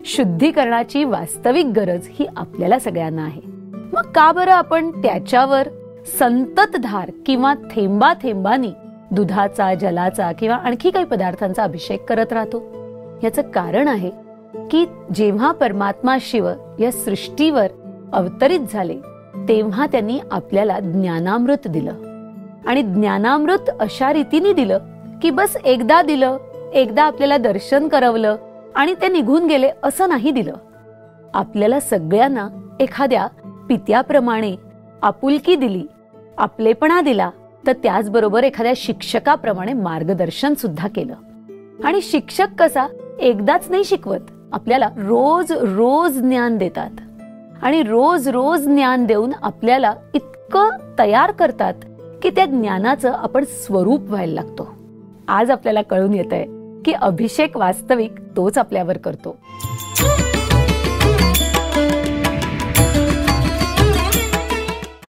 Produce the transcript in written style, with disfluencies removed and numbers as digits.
शुद्धीकरणाची वास्तविक गरज ही आपल्याला सगळ्यांना आहे. मग का बरं आपण त्याच्यावर संततधार किंवा थेंबा थेंबानी दुधाचा, जलाचा किंवा आणखी काही पदार्थांचा अभिषेक करत राहतो? याचं कारण आहे की जेव्हा परमात्मा शिव या सृष्टीवर अवतरित झाले तेव्हा त्यांनी आपल्याला ज्ञानामृत दिलं. आणि ज्ञानामृत अशा रीतीने दिलं की बस एकदा दिलं, एकदा आपल्याला दर्शन करवलं आणि ते निघून गेले असं नाही दिलं. आपल्याला सगळ्यांना एखाद्या पित्याप्रमाणे आपुलकी दिली, आपलेपणा दिला, तर त्याचबरोबर एखाद्या शिक्षकाप्रमाणे मार्गदर्शन सुद्धा केलं. आणि शिक्षक कसा एकदाच नाही शिकवत, आपल्याला रोज रोज ज्ञान देतात आणि रोज रोज ज्ञान देऊन आपल्याला इतकं तयार करतात की त्या ज्ञानाचं आपण स्वरूप व्हायला लागतो. आज आपल्याला कळून येतंय की अभिषेक वास्तविक तोच आपल्यावर करतो.